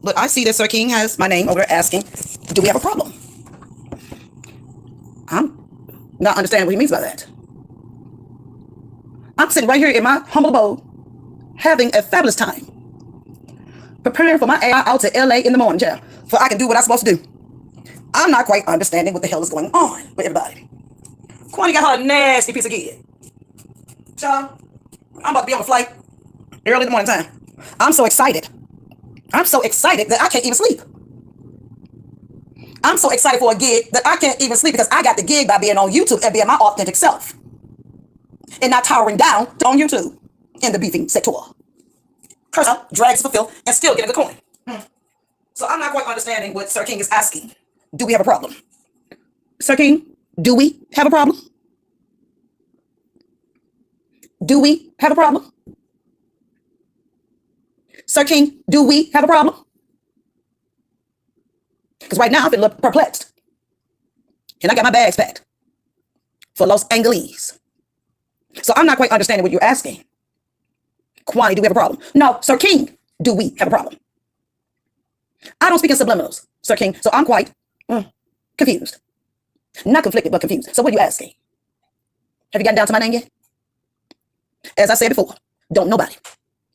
But I see that Sir King has my name over there asking, do we have a problem? I'm not understanding what he means by that. I'm sitting right here in my humble abode, having a fabulous time, preparing for my AI out to LA in the morning, child, so I can do what I'm supposed to do. I'm not quite understanding what the hell is going on with everybody. Quanney got her a nasty piece of kid. Child, I'm about to be on a flight early in the morning time. I'm so excited. I'm so excited that I can't even sleep. I'm so excited for a gig that I can't even sleep because I got the gig by being on YouTube and being my authentic self. And not towering down on YouTube in the beefing sector. Curse out, drags fulfill, and still get a good coin. So I'm not quite understanding what Sir King is asking. Do we have a problem? Sir King, do we have a problem? Do we have a problem? Sir King, do we have a problem? Because right now I'm feeling a little perplexed. And I got my bags packed for Los Angeles. So I'm not quite understanding what you're asking. Quanney, do we have a problem? No, Sir King, do we have a problem? I don't speak in subliminals, Sir King, so I'm quite confused. Not conflicted, but confused. So what are you asking? Have you gotten down to my name yet? As I said before, don't nobody,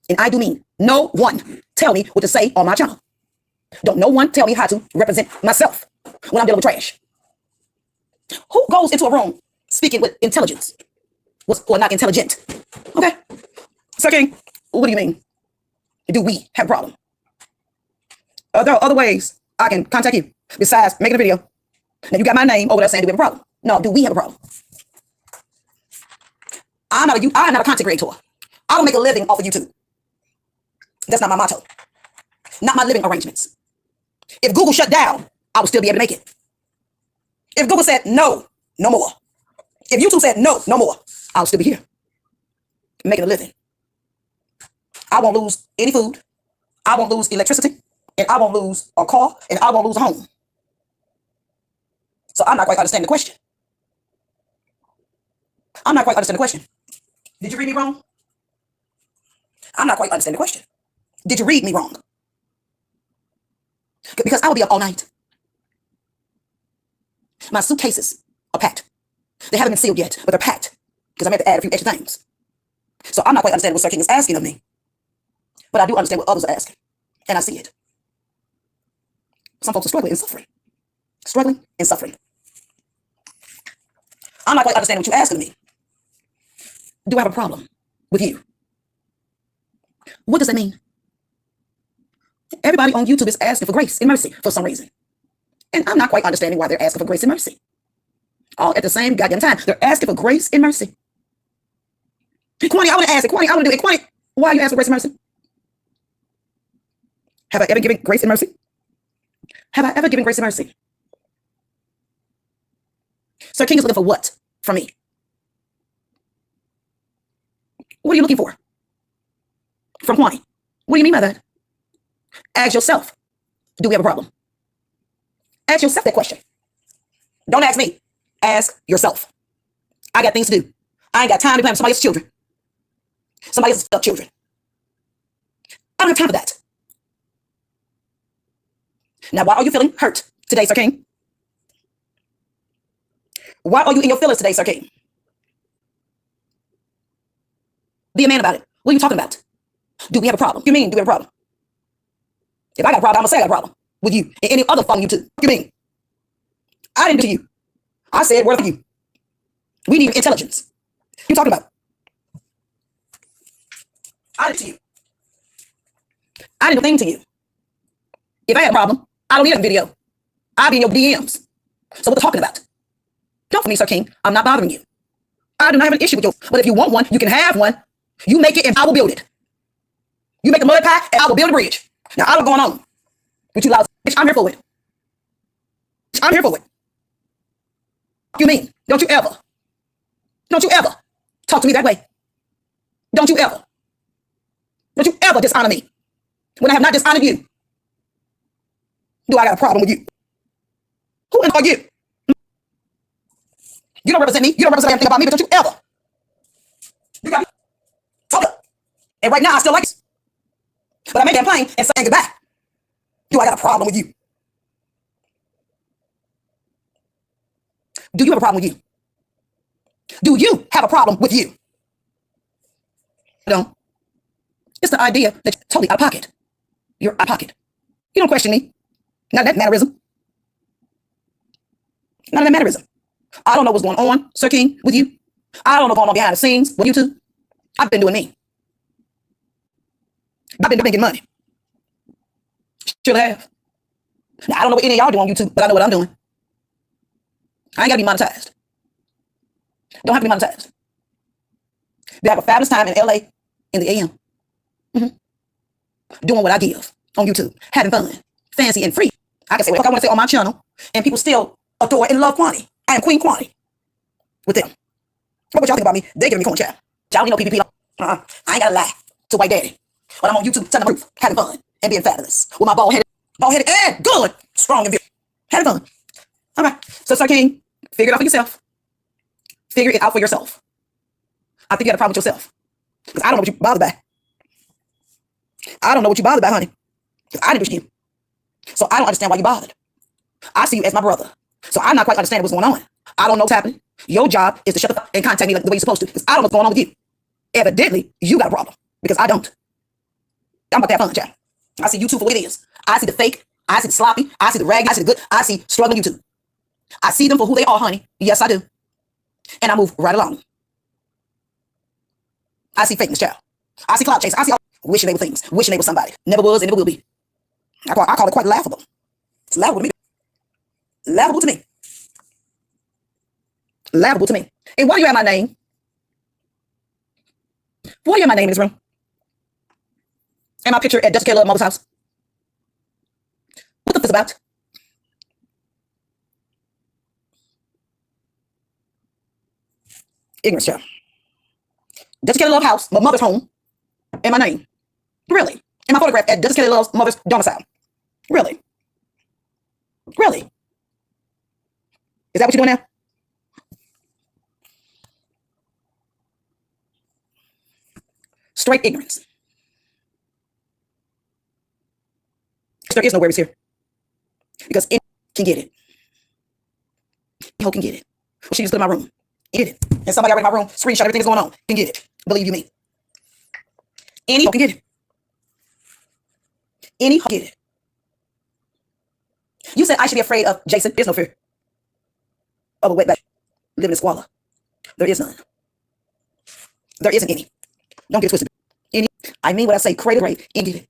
and I do mean no one, tell me what to say on my channel. Don't no one tell me how to represent myself when I'm dealing with trash. Who goes into a room speaking with intelligence? Or not intelligent? Okay. Sir King, what do you mean? Do we have a problem? There are other ways I can contact you besides making a video. Now you got my name over there saying, do we have a problem? No, do we have a problem? I'm not a content creator. I don't make a living off of YouTube. That's not my motto. Not my living arrangements. If Google shut down, I would still be able to make it. If Google said no, no more. If YouTube said no, no more, I'll still be here making a living. I won't lose any food. I won't lose electricity. And I won't lose a car. And I won't lose a home. So I'm not quite understanding the question. I'm not quite understanding the question. Did you read me wrong? I'm not quite understanding the question. Did you read me wrong? Because I will be up all night. My suitcases are packed. They haven't been sealed yet, but they're packed because I had to add a few extra things. So I'm not quite understanding what Sir King is asking of me. But I do understand what others are asking. And I see it. Some folks are struggling and suffering. Struggling and suffering. I'm not quite understanding what you're asking me. Do I have a problem with you? What does that mean? Everybody on YouTube is asking for grace and mercy for some reason. And I'm not quite understanding why they're asking for grace and mercy. All at the same goddamn time. They're asking for grace and mercy. Quanney, I want to ask it. Quanney, I want to do it. Quanney, why are you asking for grace and mercy? Have I ever given grace and mercy? Have I ever given grace and mercy? Sir King is looking for what from me? What are you looking for from Quanney? What do you mean by that? Ask yourself, do we have a problem? Ask yourself that question. Don't ask me. Ask yourself. I got things to do. I ain't got time to play with somebody else's children. Somebody else's children. I don't have time for that. Now, why are you feeling hurt today, Sir King? Why are you in your feelings today, Sir King? Be a man about it. What are you talking about? Do we have a problem? What do you mean, do we have a problem? If I got a problem, I'm going to say I got a problem with you and any other phone YouTube. What do you mean? I didn't do to you. I said, word for you. We need intelligence. You talking about? I did to you. I didn't do anything to you. If I had a problem, I don't need a video. I'll be in your DMs. So what are you talking about? Don't for me, Sir King. I'm not bothering you. I do not have an issue with you. But if you want one, you can have one. You make it and I will build it. You make a mud pie and I will build a bridge. Now, I don't know what's going on with you loud. Bitch, I'm here for it. I'm here for it. You mean? Don't you ever talk to me that way. Don't you ever dishonor me when I have not dishonored you. Do I got a problem with you? Who are you? You don't represent me. You don't represent anything about me, but don't you ever. You got me. Talk up. And right now, I still like it. But I made that plane and saying goodbye. problem with you? Do you have a problem with you? Do you have a problem with you? No. It's the idea that you're totally out of pocket. You're out of pocket. You don't question me. Not that mannerism. None of that mannerism. I don't know what's going on, Sir King, with you. I don't know what's going on behind the scenes with you two. I've been doing me. I've been making money. Sure have. Now, I don't know what any of y'all do on YouTube, but I know what I'm doing. I ain't got to be monetized. Don't have to be monetized. They have a fabulous time in LA in the AM. Doing what I give on YouTube. Having fun. Fancy and free. I can say what I want to say on my channel. And people still adore and love Quanney. I am Queen Quanney. With them. What y'all think about me? They giving me corn child. Y'all know PPP. I ain't got to lie to white daddy. But I'm on YouTube telling the truth. Having fun. And being fabulous. With my bald-headed and good. Strong and beautiful. Having fun. All right. So, Sir King, figure it out for yourself. Figure it out for yourself. I think you got a problem with yourself. Because I don't know what you bothered by. I don't know what you bothered by, honey. I didn't do you. So I don't understand why you bothered. I see you as my brother. So I'm not quite understanding what's going on. I don't know what's happening. Your job is to shut the fuck and contact me like the way you're supposed to. Because I don't know what's going on with you. Evidently, you got a problem. Because I don't. I'm about to have fun, child. I see YouTube for what it is. I see the fake. I see the sloppy. I see the raggedy. I see the good. I see struggling YouTube. I see them for who they are, honey. Yes, I do. And I move right along. I see fakeness, child. I see clout chase. I see all wishing they were things. Wishing they were somebody. Never was and never will be. I call it quite laughable. It's laughable to me. Laughable to me. Laughable to me. And why do you have my name? Why do you have my name in this room? And my picture at Dutch K Love Mother's house? What the fuck is about? Ignorance, child. Dutch Kelly Love house, my mother's home, and my name. Really? And my photograph at Dutch Kelly Love's mother's domicile. Really? Really? Is that what you're doing now? Straight ignorance. There is no worries here. Because anyone can get it. Anyone can get it. Well, she just go to my room. Get it. And somebody already in my room, screenshot everything that's going on. Can get it. Believe you me. Anyone can get it. Anyone can get it. You said I should be afraid of Jason. There's no fear. Of a wetback. Living in squalor. There is none. There isn't any. Don't get twisted. Any. I mean what I say. Create a great and get it.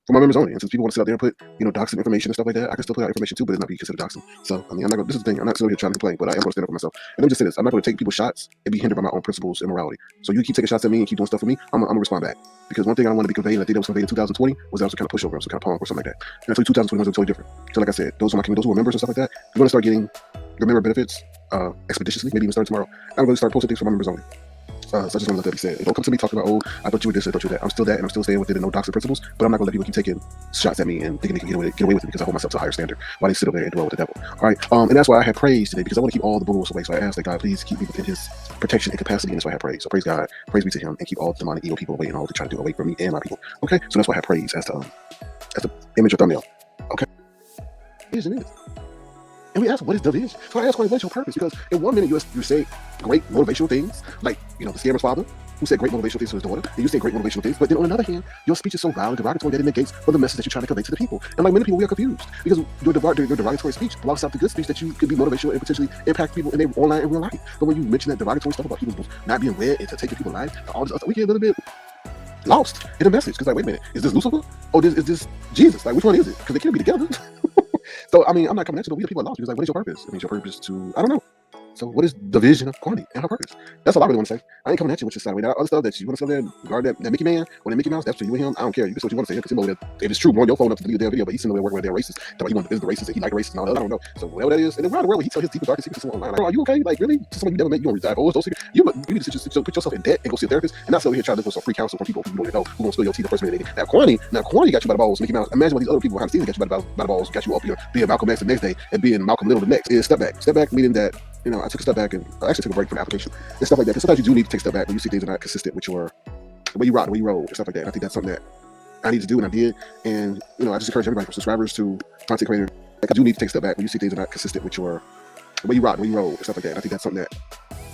For my members only. And since people want to sit out there and put, doxing information and stuff like that, I can still put out information too, but it's not be considered doxing. So, I mean, I'm not gonna, this is the thing. I'm not still here trying to complain, but I am going to stand up for myself. And let me just say this. I'm not going to take people's shots and be hindered by my own principles and morality. So you keep taking shots at me and keep doing stuff for me, I'm going to respond back. Because one thing I want to be conveyed, and I think that was conveyed in 2020, was that I was kind of pushover, I was kind of punk or something like that. And so 2021 was totally different. So like I said, those who are members and stuff like that, you're going to start getting your member benefits expeditiously, maybe even starting tomorrow. I'm going to start posting things for my members only. So I just want to let that be said. Don't come to me talking about, I thought you were this, I thought you were that. I'm still that, and I'm still staying within the no doxing principles, but I'm not going to let people keep taking shots at me and thinking they can get away with it because I hold myself to a higher standard while they sit over there and dwell with the devil. All right, and that's why I have praise today, because I want to keep all the bulls away. So I ask that God please keep me within his protection and capacity, and that's why I have praise. So praise God, praise be to him, and keep all the demonic evil people away and all they try to do away from me and my people. Okay, so that's why I have praise as the image or thumbnail. Okay, vision is. And we ask, what is the vision? So I ask, what is your purpose? Because in 1 minute you say great motivational things, like the scammer's father, who said great motivational things to his daughter, and you say great motivational things, but then on the other hand, your speech is so loud and derogatory that it negates the message that you're trying to convey to the people. And like many people, we are confused because your derogatory speech blocks out the good speech that you could be motivational and potentially impact people in their online and real life. But when you mention that derogatory stuff about people not being wed and to taking people's lives, all this other stuff, we get a little bit lost in the message. Because like, wait a minute, is this Lucifer? Or is this Jesus? Like, which one is it? Because they can't be together. So, I mean, I'm not coming at you, but we the people are lost because, like, what is your purpose? I mean, your purpose to, I don't know. So, what is the vision of Quanney and her purpose? That's all I really want to say. I ain't coming at you with your side. Other stuff that you want to sit there and guard that Mickey Man or that Mickey Mouse, that's for you and him. I don't care. You can say what you want to say. Because him over there, if it's true, blowing your phone up to delete their video, but he's sitting over there working with their racist. That he wants to visit the racist and he like racist and all that. I don't know. So, whatever that is. And then around the world, he tells his deepest, darkest secrets to someone online. Like, are you okay? Like, really? To someone you never met, you don't reside. Oh, those secrets. You need to just put yourself in debt and go see a therapist and not sit over here trying to look for some free counsel from people who you don't know who gonna spill your tea the first minute. Now, Quanney got you by the balls, Mickey Mouse. Imagine what these other people behind the scenes got you by the balls, got you up here being Malcolm X the next day and being Malcolm Little the next. Is step back. Step back, meaning that I took a step back and I actually took a break from the application and stuff like that. Because sometimes you do need to take a step back when you see things are not consistent with the way you rock, the way you roll, and stuff like that. And I think that's something that I need to do, and I did. And I just encourage everybody from subscribers to content creators. Like, I do need to take a step back when you see things are not consistent with the way you rock, the way you roll, and stuff like that. And I think that's something that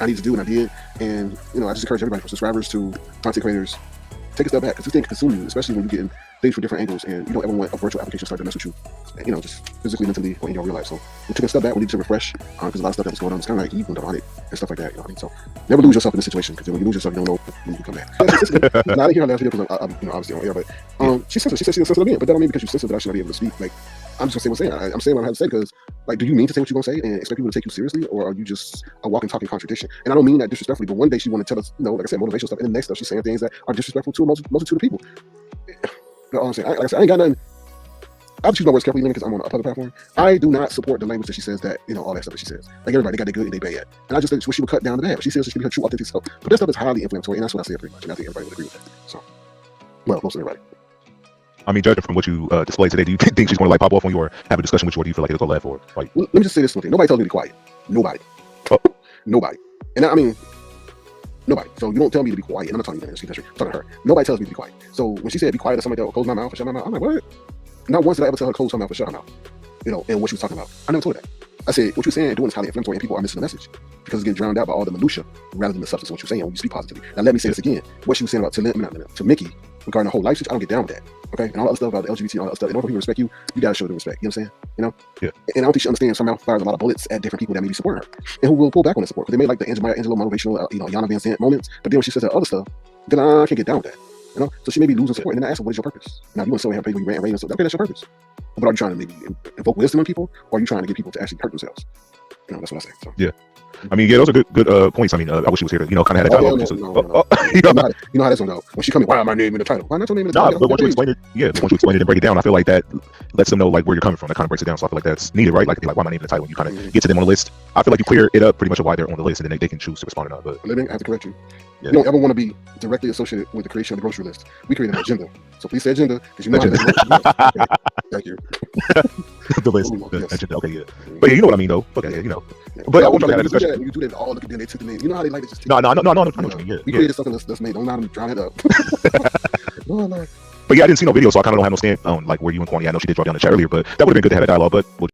I need to do, and I did. And I just encourage everybody from subscribers to content creators, take a step back, because this thing can consume you, especially when you're getting things from different angles, and you don't ever want a virtual application to start to mess with you, just physically, mentally, or in your real life. So we took a step back, we need to refresh, because a lot of stuff that was going on was kind of like evil on it and stuff like that. You know what I mean? So never lose yourself in this situation, because when you lose yourself, you don't know when you can come back. I didn't hear her last video because I'm obviously on air, but she's sensitive. She said she's sensitive again, but that don't mean because you're sensitive that I should not be able to speak. Like, I'm just gonna say what I'm saying. I'm saying what I have to say because, like, do you mean to say what you're gonna say and expect people to take you seriously, or are you just a walking, talking contradiction? And I don't mean that disrespectfully, but one day she want to tell us, like I said, motivational stuff, and the next stuff she's saying things that are disrespectful to a multitude of people. You know what I'm saying? Like I said, I ain't got nothing. I choose my words carefully because I'm on a public platform. I do not support the language that she says, that all that stuff that she says. Like, everybody, they got their good and their bad. And I just wish she would cut down the bad. But she says she should be her true, authentic self. But that stuff is highly inflammatory, and that's what I say pretty much. And I think everybody would agree with that. So, well, most of everybody. I mean, judging from what you displayed today, do you think she's going to like pop off on you or have a discussion with you, or do you feel like it'll go left or like? Let me just say this one thing. Nobody tells me to be quiet. Nobody. Nobody. And I mean, nobody. So you don't tell me to be quiet. And I'm not telling you that. I'm talking to her. Nobody tells me to be quiet. So when she said be quiet or something like that, or close my mouth or shut my mouth, I'm like, what? Not once did I ever tell her to close her mouth or shut her mouth. And what she was talking about. I never told her that. I said, what you're saying and doing is highly inflammatory, and people are missing the message because it's getting drowned out by all the minutia rather than the substance of what you're saying when you speak positively. Now, let me say this again. What she was saying about to Mickey regarding the whole life situation, I don't get down with that. Okay? And all that stuff about the LGBT and all that stuff. In order for people to respect you, you gotta show them respect. You know what I'm saying? Yeah. And I don't think she understands somehow fires a lot of bullets at different people that may be supporting her and who will pull back on the support. Because they may like the Angelo motivational, Yana Van Zant moments, but then when she says that other stuff, then I can't get down with that. So she may be losing support. And then I ask her, what is your purpose? Now, if you want to say have people rant and stuff, okay, that's your purpose. But are you trying to maybe invoke wisdom in people, or are you trying to get people to actually hurt themselves? That's what I say. So. Yeah. I mean, yeah, those are good points. I mean, I wish she was here to, kind of have that dialogue. No. You know how that's gonna go. When she come in, why am I naming the title? Why not your name in the title? But once you explain it and break it down, I feel like that lets them know like where you're coming from. That kind of breaks it down. So I feel like that's needed, right? Like, why am I naming the title? When you kind of get to them on the list, I feel like you clear it up pretty much of why they're on the list, and then they can choose to respond or not. But Living, I have to correct you. Yeah. You don't ever want to be directly associated with the creation of the grocery list. We created an agenda. So please say agenda, because you know how okay. Thank you. The list. Yes. Agenda. Okay, yeah. But yeah, you know what I mean, though. Okay, yeah, Yeah. But I want to have a discussion. When you do that, all look at them, they took the name. You know how they like to just take No, I know what you mean. Yeah. We created something that's made. Don't allow them to drown it up. No. But yeah, I didn't see no video, so I kind of don't have no stand on like where you and Quanney. I know she did draw down the chat earlier, but that would have been good to have a dialogue. But we'll